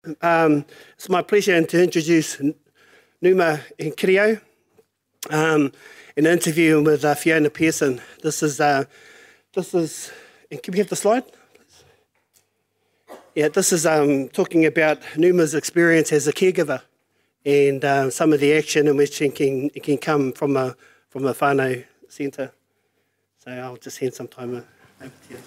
It's my pleasure to introduce Numa and Kirio, an interview with Fiona Pearson. This is, and can we have the slide? Yeah, this is talking about Numa's experience as a caregiver and some of the action in which it can come from a whānau centre. So I'll just hand some time over to you.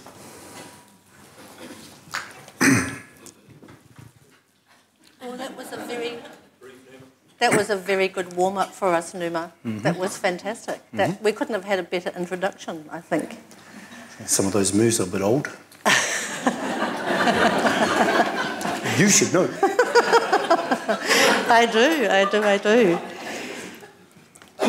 Well, that was a very good warm-up for us, Numa. That was fantastic. We couldn't have had a better introduction, I think. Some of those moves are a bit old. You should know. I do.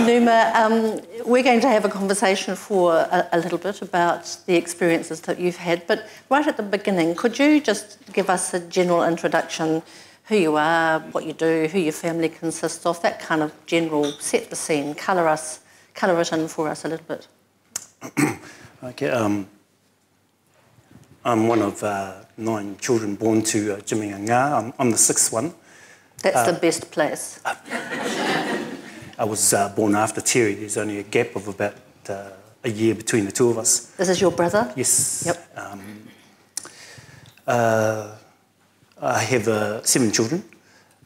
Numa, we're going to have a conversation for a little bit about the experiences that you've had, but right at the beginning, could you just give us a general introduction, who you are, what you do, who your family consists of, that kind of general, set the scene, colour it in for us a little bit. Okay, I'm one of 9 children born to Jimmy and Ngā. I'm the 6th one. That's the best place. I was born after Terry. There's only a gap of about a year between the two of us. This is your brother? Yes. Yep. I have 7 children,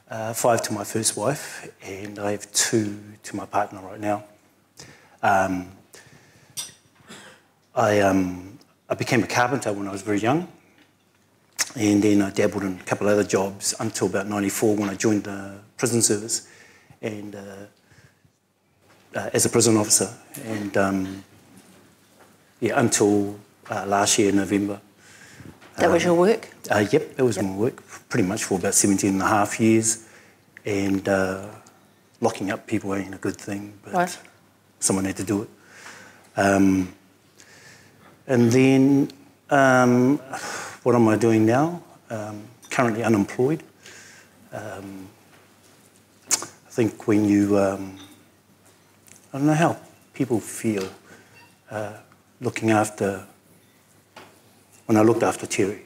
5 to my first wife, and I have 2 to my partner right now. I became a carpenter when I was very young, and then I dabbled in a couple of other jobs until about 94 when I joined the prison service and as a prison officer, and until last year, November. That was your work? Yep, that was my work, pretty much for about 17 and a half years, and locking up people ain't a good thing, but someone had to do it. And then, what am I doing now? Currently unemployed. I think when you, I don't know how people feel when I looked after Terry.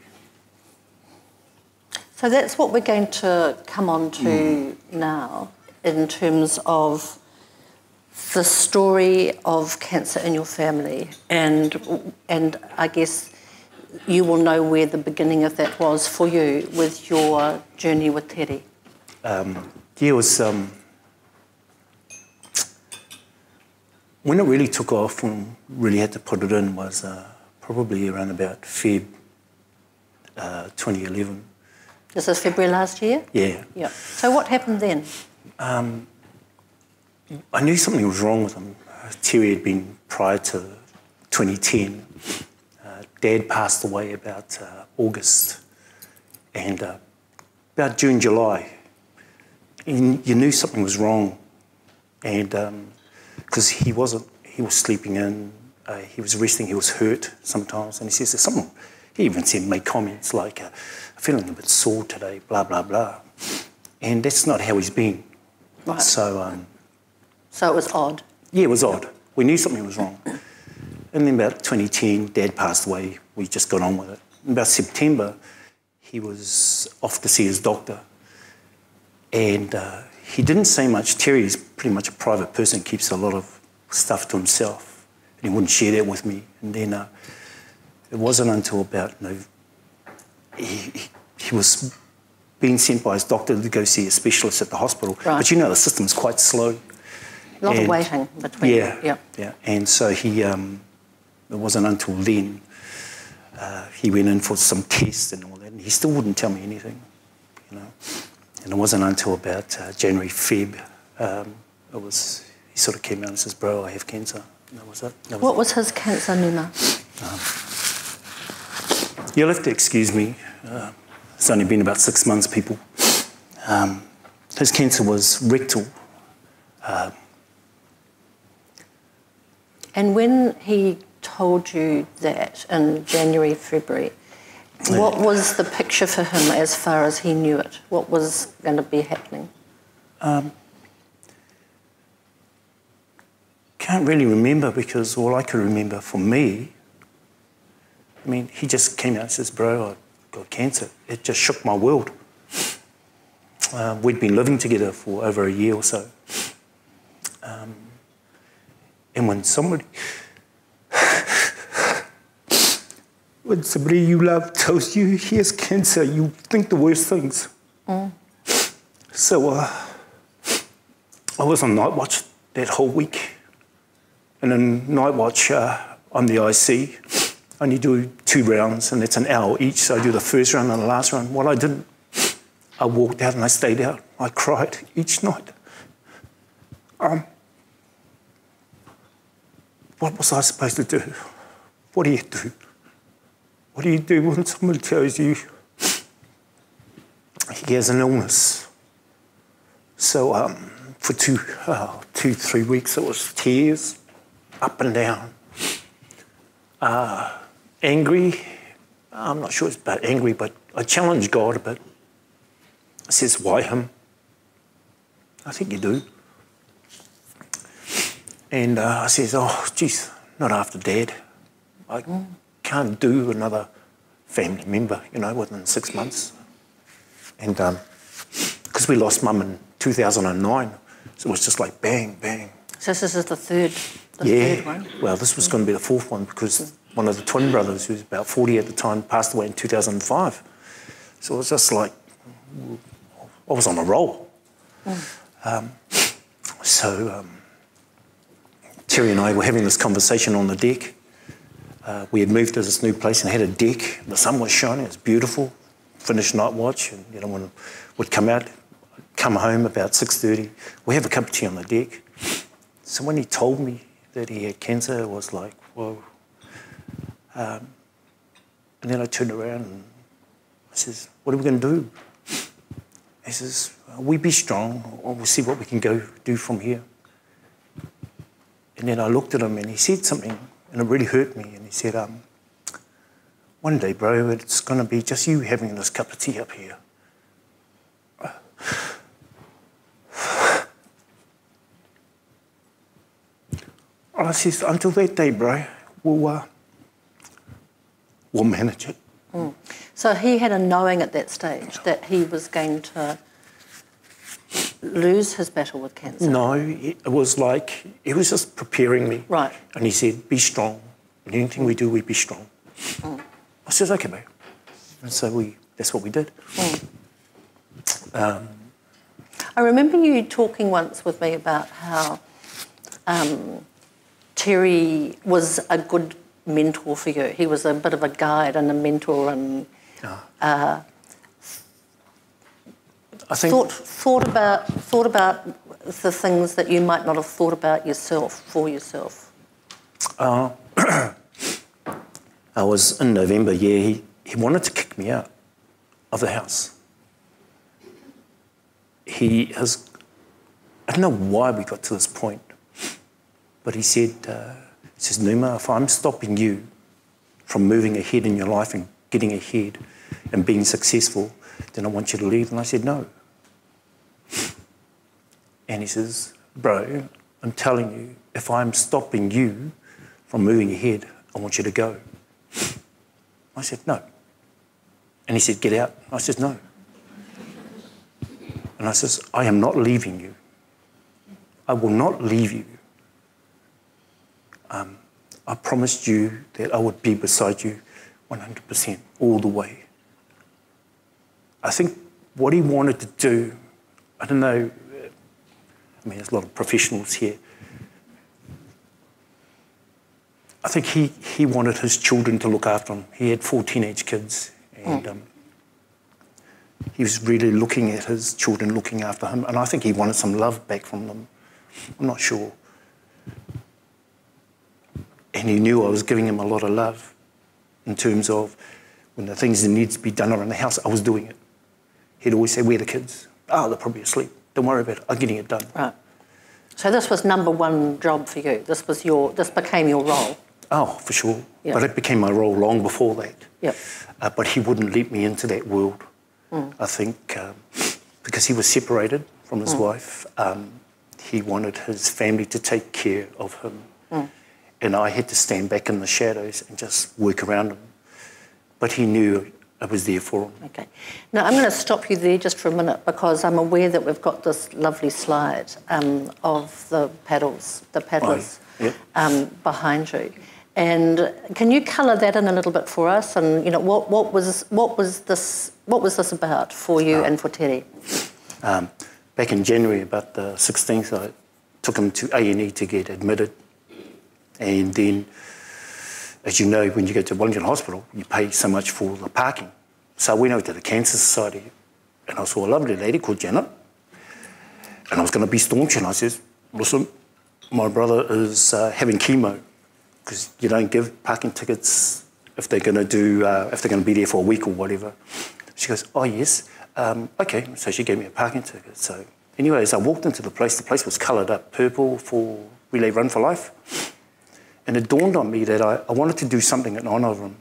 So that's what we're going to come on to now in terms of the story of cancer in your family, and I guess you will know where the beginning of that was for you with your journey with Terry. It was when it really took off and really had to put it in was probably around about Feb 2011. This is February last year? Yeah. Yeah. So what happened then? I knew something was wrong with him. Terry had been prior to 2010. Dad passed away about August, and about June, July, you knew something was wrong, and because he was sleeping in, he was resting, he was hurt sometimes, and he says there's something. He even made comments like, feeling a bit sore today, blah, blah, blah. And that's not how he's been. Right. So it was odd? Yeah, it was odd. We knew something was wrong. And then about 2010, Dad passed away. We just got on with it. In about September, he was off to see his doctor. And he didn't say much. Terry is pretty much a private person, keeps a lot of stuff to himself. And he wouldn't share that with me. And then it wasn't until about he was being sent by his doctor to go see a specialist at the hospital. Right. But you know, the system's quite slow. A lot of waiting between. Yeah. And so he, it wasn't until then he went in for some tests and all that, and he still wouldn't tell me anything, you know. And it wasn't until about January, Feb, he sort of came out and says, "Bro, I have cancer." And that was it. What was his cancer, Numa? You'll have to excuse me. It's only been about 6 months, people. His cancer was rectal. And when he told you that in January, February, what was the picture for him as far as he knew it? What was going to be happening? Can't really remember, because all I could remember for me, I mean, he just came out and says, "Bro, I've got cancer." It just shook my world. We'd been living together for over a year or so. And when somebody you love tells you he has cancer, you think the worst things. So I was on night watch that whole week. And in night watch, I'm the IC. I only do 2 rounds, and it's an hour each. So I do the first round and the last round. What I didn't, I walked out and I stayed out. I cried each night. What was I supposed to do? What do you do? What do you do when someone tells you he has an illness? So for 3 weeks, it was tears, up and down. Angry, I'm not sure it's about angry, but I challenged God a bit. I says, why him? I think you do. And I says, oh, geez, not after Dad. I can't do another family member, within 6 months. And because we lost Mum in 2009, so it was just like bang, bang. So this is the third one? Well, this was going to be the 4th one because one of the twin brothers, who was about 40 at the time, passed away in 2005. So it was just like, I was on a roll. Terry and I were having this conversation on the deck. We had moved to this new place and had a deck. The sun was shining, it was beautiful. Finished night watch, and when we'd come home about 6:30, we have a cup of tea on the deck. So when he told me that he had cancer, it was like, whoa. And then I turned around and I says, what are we going to do? He says, we be strong, or we'll see what we can go do from here. And then I looked at him and he said something, and it really hurt me. And he said, one day, bro, it's going to be just you having this cup of tea up here. I says, until that day, bro, we'll manage it. So he had a knowing at that stage that he was going to lose his battle with cancer? No, it was like, he was just preparing me. Right. And he said, be strong. In anything we do, we be strong. I says, okay, mate. And so that's what we did. I remember you talking once with me about how Terry was a good mentor for you. He was a bit of a guide and a mentor, and I think thought about the things that you might not have thought about for yourself. I was in November. He wanted to kick me out of the house. I don't know why we got to this point, but he says, Numa, if I'm stopping you from moving ahead in your life and getting ahead and being successful, then I want you to leave. And I said, no. And he says, bro, I'm telling you, if I'm stopping you from moving ahead, I want you to go. I said, no. And he said, get out. I said, no. And I says, I am not leaving you. I will not leave you. I promised you that I would be beside you 100% all the way. I think what he wanted to do, I don't know, I mean, there's a lot of professionals here. I think he wanted his children to look after him. He had 4 teenage kids, and he was really looking at his children, looking after him, and I think he wanted some love back from them. I'm not sure. And he knew I was giving him a lot of love in terms of when the things that needed to be done around the house, I was doing it. He'd always say, where are the kids? Oh, they're probably asleep. Don't worry about it. I'm getting it done. Right. So this was number one job for you. This became your role. Oh, for sure. Yep. But it became my role long before that. Yep. But he wouldn't let me into that world. I think because he was separated from his wife, he wanted his family to take care of him. And I had to stand back in the shadows and just work around him. But he knew I was there for them. Okay. Now, I'm going to stop you there just for a minute because I'm aware that we've got this lovely slide of the paddlers behind you. And can you colour that in a little bit for us? And, you know, what was this about for you and for Terry? Back in January, about the 16th, I took him to A&E to get admitted. And then, as you know, when you go to Wellington Hospital, you pay so much for the parking. So I went over to the Cancer Society and I saw a lovely lady called Janet. And I was going to be staunch and I said, listen, my brother is having chemo because you don't give parking tickets if they're going to be there for a week or whatever. She goes, oh, yes. Okay. So she gave me a parking ticket. So anyway, as I walked into the place was coloured up purple for Relay Run for Life. And it dawned on me that I wanted to do something in honour of him.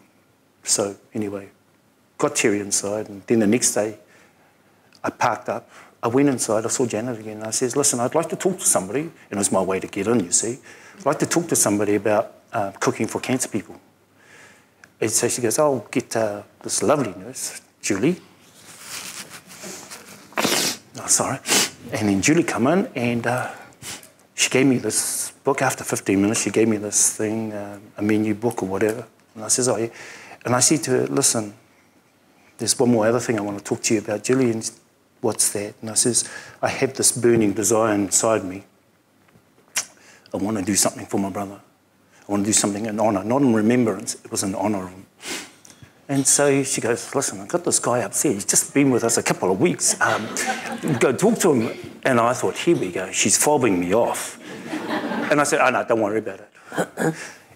So anyway, got Terry inside, and then the next day I parked up. I went inside, I saw Janet again, and I says, listen, I'd like to talk to somebody, and it was my way to get in, you see. I'd like to talk to somebody about cooking for cancer people. And so she goes, I'll get this lovely nurse, Julie. Oh, sorry. And then Julie come in, and she gave me this book. After 15 minutes, she gave me this thing, a menu book or whatever. And I says, oh, yeah. And I said to her, listen, there's one more other thing I want to talk to you about, Julie. And what's that? And I says, I have this burning desire inside me. I want to do something for my brother. I want to do something in honour, not in remembrance. It was in honour of him. And so she goes, listen, I've got this guy upstairs. He's just been with us a couple of weeks. Go talk to him. And I thought, here we go. She's fobbing me off. And I said, oh, no, don't worry about it.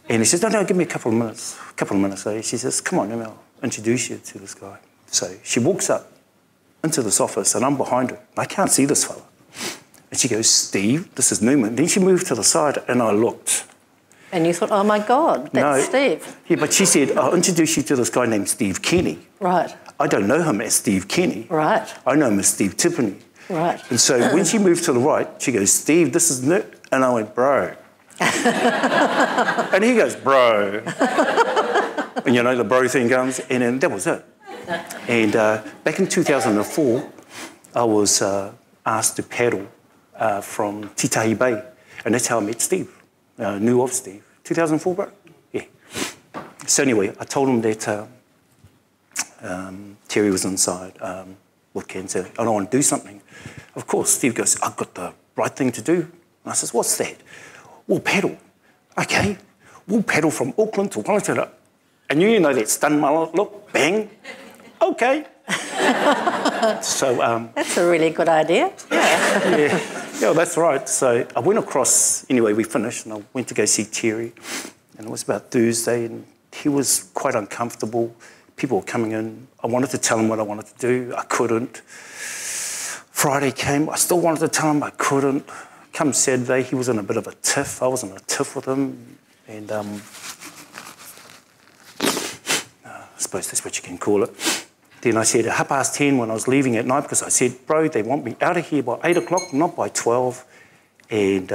And he says, no, give me a couple of minutes. A couple of minutes later, she says, come on, I'll introduce you to this guy. So she walks up into this office, and I'm behind her. I can't see this fella. And she goes, Steve, this is Numa. And then she moved to the side, and I looked. And you thought, oh, my God, that's Steve. Yeah, but she said, I'll introduce you to this guy named Steve Kenny. Right. I don't know him as Steve Kenny. Right. I know him as Steve Tiffany. Right. And so when she moved to the right, she goes, Steve, this is Nick. And I went, bro. And he goes, bro. And, you know, the bro thing comes, and then that was it. And back in 2004, I was asked to paddle from Titahi Bay. And that's how I met Steve. Knew of Steve. 2004, bro? Yeah. So anyway, I told him that Terry was inside with cancer, and I want to do something. Of course, Steve goes, I've got the right thing to do. And I says, what's that? We'll paddle. Okay. We'll paddle from Auckland to Wellington. And you know that stun mullet look? Bang. Okay. So that's a really good idea. Yeah. Yeah, that's right. So I went across, anyway, we finished, and I went to go see Terry, and it was about Thursday, and he was quite uncomfortable. People were coming in. I wanted to tell him what I wanted to do. I couldn't. Friday came. I still wanted to tell him. I couldn't. Come Saturday, he was in a bit of a tiff. I was in a tiff with him, and I suppose that's what you can call it. Then I said at 10:30 when I was leaving at night, because I said, bro, they want me out of here by 8 o'clock, not by 12. And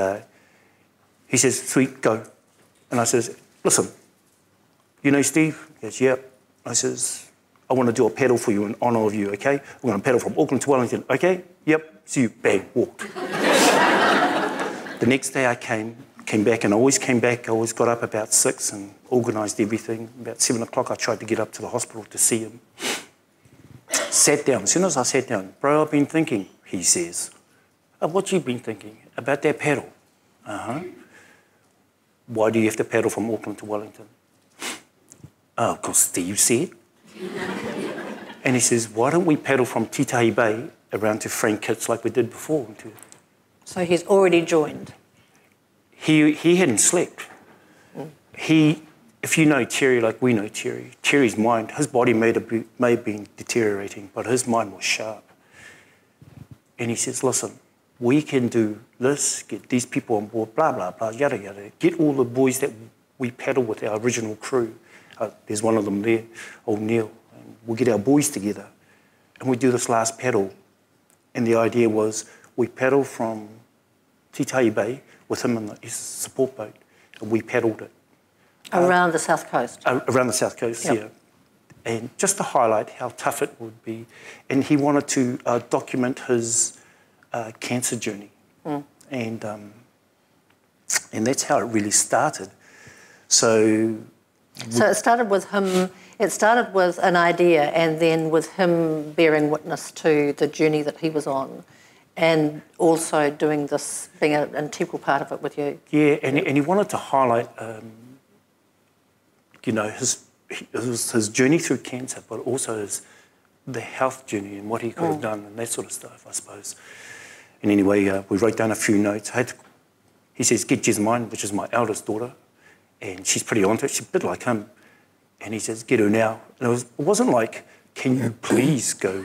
he says, sweet, go. And I says, listen, you know Steve? He goes, yep. I says, I want to do a paddle for you in honour of you, okay? We're going to paddle from Auckland to Wellington, okay? Yep, see you, bang, walked. The next day I came back, and I always came back. I always got up about 6 and organised everything. About 7 o'clock I tried to get up to the hospital to see him. Sat down. As soon as I sat down, bro, I've been thinking, he says. What you been thinking? About that paddle? Uh-huh. Why do you have to paddle from Auckland to Wellington? Oh, because Steve said. And he says, why don't we paddle from Titahi Bay around to Frank Kitts like we did before? So he's already joined? He hadn't slept. If you know Terry like we know Terry, Terry's mind, his body may have been deteriorating, but his mind was sharp. And he says, listen, we can do this, get these people on board, blah, blah, blah, yada, yada. Get all the boys that we paddle with, our original crew. There's one of them there, old Neil. And we'll get our boys together, and we do this last paddle. And the idea was we paddle from Titahi Bay with him in the support boat, and we paddled it. Around the south coast? Around the south coast, yep. Yeah. and just to highlight how tough it would be. And he wanted to document his cancer journey. And that's how it really started. So it started with him, it started with an idea and then with him bearing witness to the journey that he was on and also doing this, being an integral part of it with you. Yeah, and he wanted to highlight, you know, his journey through cancer, but also the health journey and what he could have done and that sort of stuff, I suppose. And anyway, we wrote down a few notes. He says, get Jessamine, which is my eldest daughter, and she's pretty onto it. She's a bit like him. And he says, get her now. And it wasn't like, can you please go?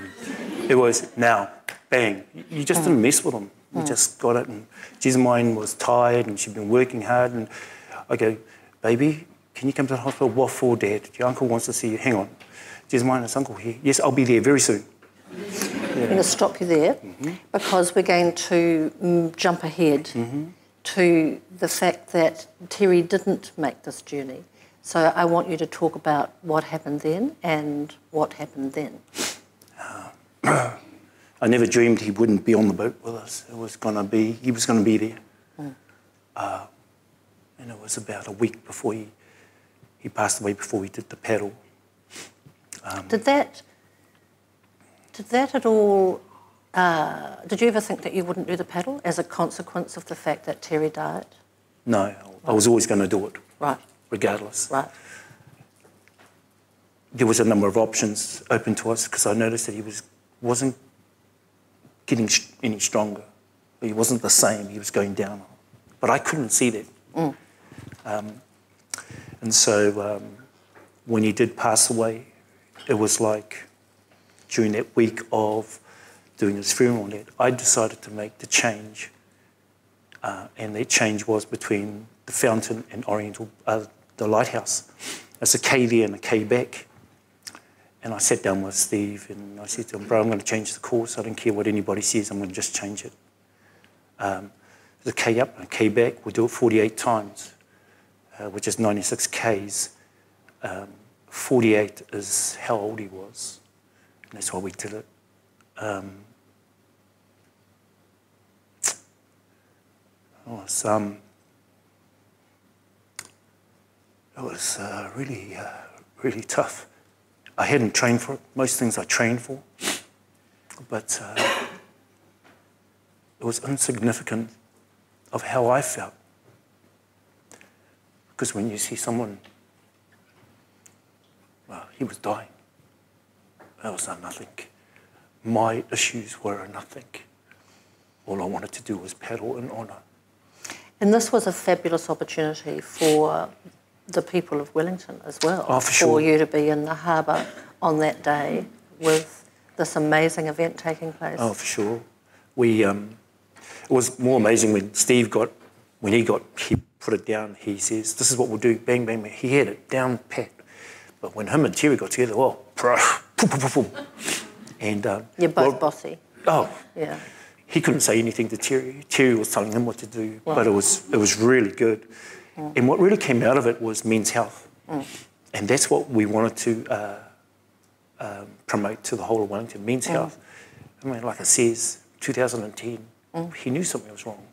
It was, now, bang. You just didn't mess with them. You just got it. And Jessamine was tired and she'd been working hard. And I go, baby, can you come to the hospital? What for, Dad? Your uncle wants to see you. Hang on. Jessamine, is uncle here? Yes, I'll be there very soon. I'm going to stop you there because we're going to jump ahead to the fact that Terry didn't make this journey. So I want you to talk about what happened then and what happened then. I never dreamed he wouldn't be on the boat with us. He was going to be there. And it was about a week before he passed away, before we did the paddle. Did that at all, did you ever think that you wouldn't do the paddle as a consequence of the fact that Terry died? No, I was always going to do it. Right. Regardless. Right. There was a number of options open to us because I noticed that he wasn't getting any stronger. He wasn't the same. He was going down. But I couldn't see that. And so when he did pass away, it was like during that week of doing his funeral, I decided to make the change. And that change was between the fountain and Oriental, the lighthouse. It's a K there and a K back. And I sat down with Steve and I said to him, bro, I'm going to change the course. I don't care what anybody says, I'm going to just change it. The K up and a K back, we'll do it 48 times, which is 96 Ks. 48 is how old he was. And that's why we did it. It was really, really tough. I hadn't trained for it. Most things I trained for, but it was insignificant of how I felt. Because when you see someone, well, he was dying. That was nothing. My issues were nothing. All I wanted to do was paddle in honour. And this was a fabulous opportunity for the people of Wellington as well. Oh, for sure. For you to be in the harbour on that day with this amazing event taking place. Oh, for sure. It was more amazing when he put it down, he says, this is what we'll do, bang, bang, bang. He had it down pat. But when him and Terry got together, and you're both bossy. Oh, yeah. He couldn't say anything to Terry. Terry was telling him what to do, but it was really good. And what really came out of it was men's health. And that's what we wanted to promote to the whole of Wellington, men's health. I mean, like I says, 2010, he knew something was wrong.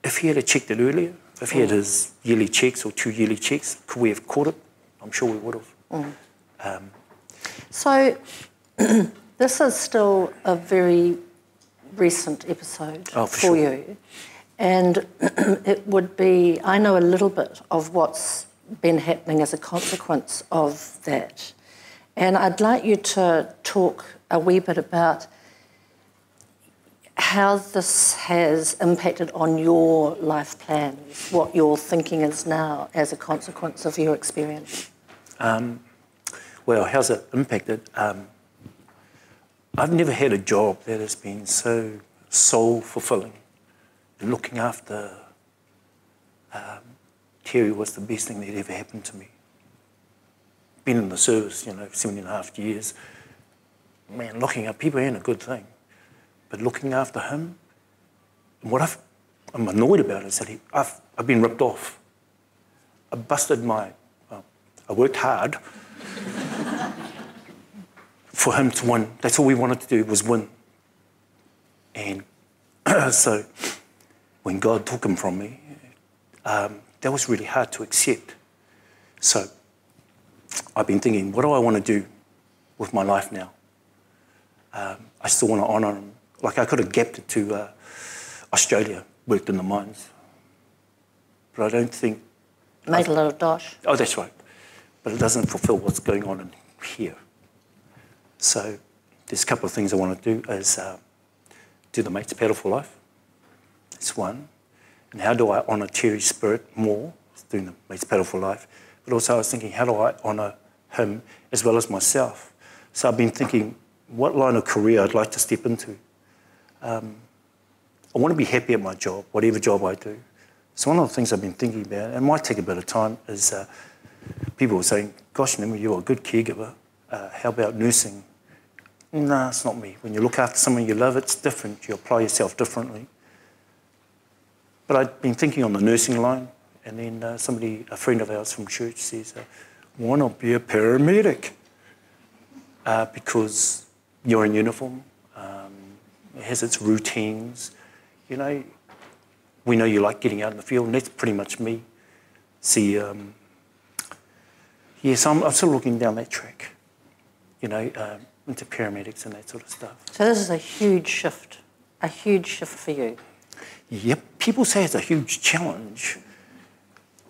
If he had checked it earlier, if he had his yearly checks or 2 yearly checks, could we have caught it? I'm sure we would have. So this is still a very recent episode for you. And it would be, I know a little bit of what's been happening as a consequence of that. And I'd like you to talk a wee bit about how this has impacted on your life plans, what your thinking is now as a consequence of your experience. Well, how's it impacted? I've never had a job that has been so soul-fulfilling. Looking after Terry was the best thing that ever happened to me. Been in the service, 7.5 years. Man, looking at people ain't a good thing. But looking after him, and what I'm annoyed about is that I've been ripped off. I I worked hard for him to win. That's all we wanted to do was win. And so when God took him from me, that was really hard to accept. So I've been thinking, what do I want to do with my life now? I still want to honour him. Like I could have gapped it to Australia, worked in the mines. But I don't think... Made a lot of dosh. Oh, that's right. But it doesn't fulfil what's going on in here. So there's a couple of things I want to do is do the Mates Paddle for Life. That's one. And how do I honour Terry's spirit more? It's doing the Mates Paddle for Life. But also I was thinking, how do I honour him as well as myself? So I've been thinking what line of career I'd like to step into. I want to be happy at my job, whatever job I do. So one of the things I've been thinking about, and it might take a bit of time, is people were saying, gosh, Numa, you're a good caregiver. How about nursing? No, it's not me. When you look after someone you love, it's different. You apply yourself differently. But I'd been thinking on the nursing line, and then a friend of ours from church says, why not be a paramedic? Because you're in uniform, it has its routines. You know, we know you like getting out in the field, and that's pretty much me. See, yes, I'm still looking down that track, you know, into paramedics and that sort of stuff. So this is a huge shift for you. Yep, people say it's a huge challenge.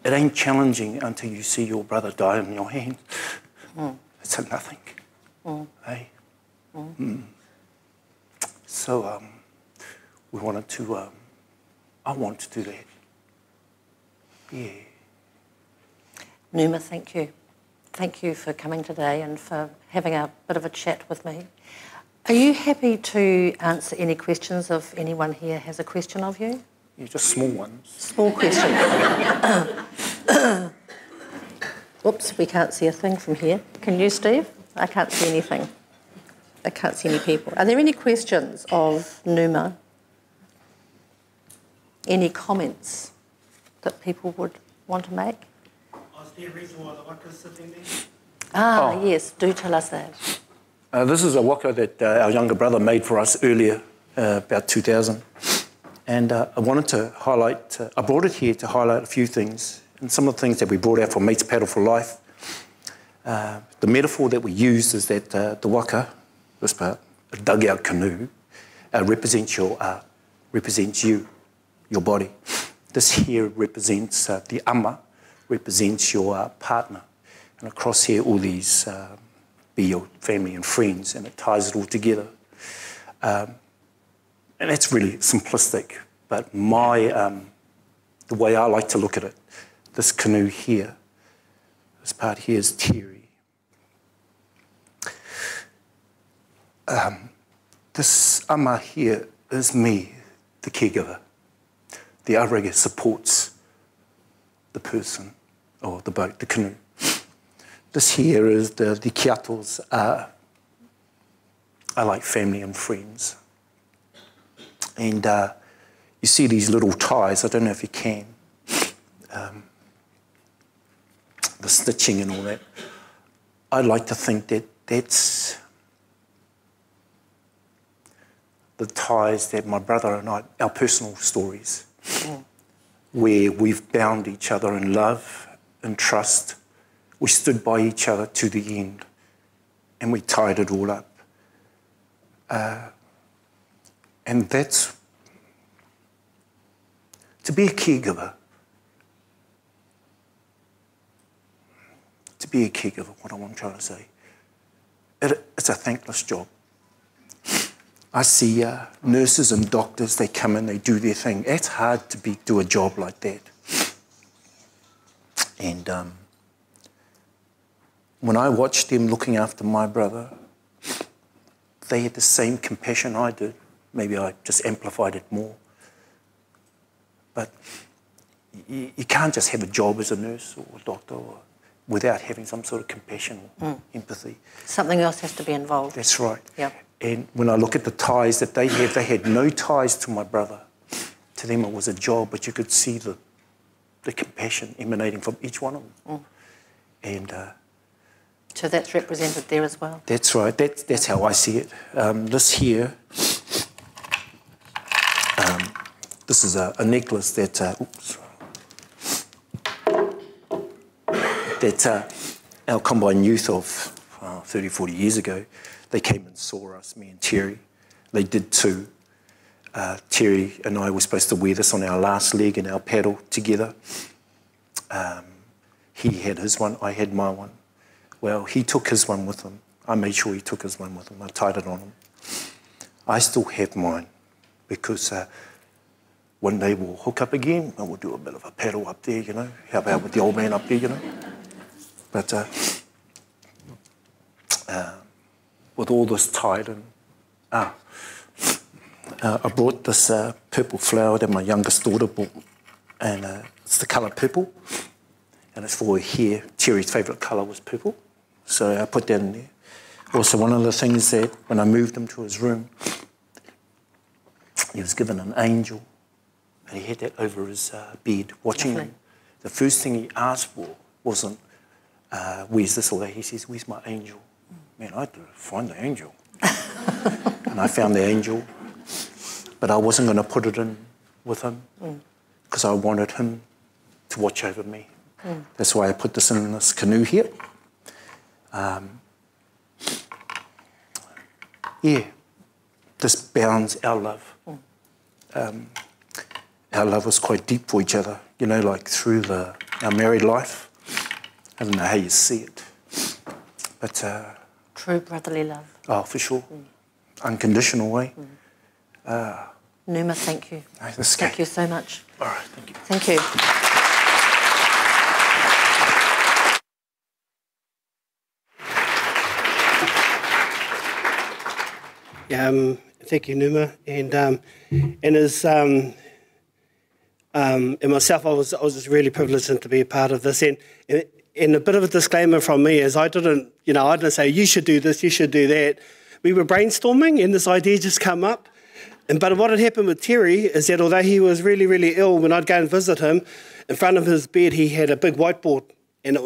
It ain't challenging until you see your brother die in your hand. It's a nothing. Hey? So we wanted to, I want to do that. Yeah. Numa, thank you. Thank you for coming today and for having a bit of a chat with me. Are you happy to answer any questions if anyone here has a question of you? Yeah, just small ones. Small question. Whoops, we can't see a thing from here. Can you, Steve? I can't see anything. I can't see any people. Are there any questions of Numa? Any comments that people would want to make? Is there a reason why the waka's sitting there? Yes, do tell us that. This is a waka that our younger brother made for us earlier, about 2000. And I wanted to highlight, I brought it here to highlight a few things, and some of the things that we brought out from Mates Paddle for Life. The metaphor that we used is that the waka, this part, a dugout canoe, represents you, your body. This here represents the ama, represents your partner. And across here, all these be your family and friends, and it ties it all together. And that's really simplistic, but the way I like to look at it, this canoe here, this part here is Terry. This ama here is me, the caregiver. The aurega supports the person, or the boat, the canoe. This here is the kiatos are like family and friends. And you see these little ties, I don't know if you can, the stitching and all that. I like to think that that's the ties that my brother and I, our personal stories, where we've bound each other in love and trust. We stood by each other to the end, and we tied it all up. And that's, to be a caregiver, what I'm trying to say, it's a thankless job. I see nurses and doctors, they come in, they do their thing. It's hard to do a job like that. And when I watched them looking after my brother, they had the same compassion I did. Maybe I just amplified it more. But you can't just have a job as a nurse or a doctor without having some sort of compassion or empathy. Something else has to be involved. That's right. Yep. And when I look at the ties that they had no ties to my brother. To them it was a job, but you could see the compassion emanating from each one of them. And So that's represented there as well? that's right, that's how I see it. This here, this is a necklace that, our combined youth of 30, 40 years ago, they came and saw us, me and Terry. They did too. Terry and I were supposed to wear this on our last leg in our paddle together. He had his one, I had my one. Well, he took his one with him. I made sure he took his one with him. I tied it on him. I still have mine because one day we'll hook up again and we'll do a bit of a paddle up there, you know, help out with the old man up there, you know. But with all this tied in, I brought this purple flower that my youngest daughter bought, and it's the colour purple, and it's for her hair. Terry's favourite colour was purple, so I put that in there. Also, one of the things that when I moved him to his room, he was given an angel, and he had that over his bed watching him. The first thing he asked for wasn't, where's this or that? He says, where's my angel? Man, I had to find the angel. And I found the angel, but I wasn't going to put it in with him because I wanted him to watch over me. That's why I put this in this canoe here. Yeah, this bounds our love. Our love was quite deep for each other, you know, like through our married life. I don't know how you see it, but... True brotherly love. Oh, for sure. Unconditional way. Numa, thank you. No, thank you so much. All right, thank you. Thank you. Thank you, Numa, and as and myself, I was just really privileged to be a part of this, and a bit of a disclaimer from me is I didn't say you should do this, you should do that. We were brainstorming, and this idea just came up. But what had happened with Terry is that although he was really, really ill, when I'd go and visit him, in front of his bed he had a big whiteboard, and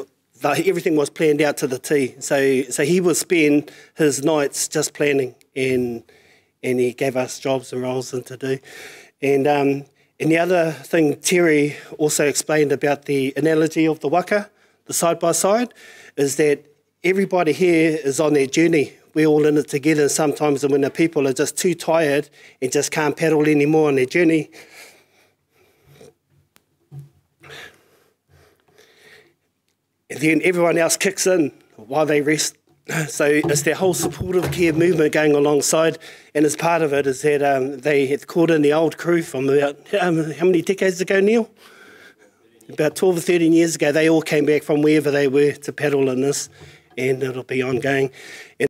everything was planned out to the T. So he would spend his nights just planning, and he gave us jobs and roles to do. And the other thing Terry also explained about the analogy of the waka, the side-by-side, is that everybody here is on their journey. We're all in it together, and sometimes when the people are just too tired and just can't paddle anymore on their journey, and then everyone else kicks in while they rest. So it's their whole supportive care movement going alongside, and as part of it is that they had called in the old crew from about, how many decades ago, Neil? About 12 or 13 years ago. They all came back from wherever they were to paddle in this, and it'll be ongoing.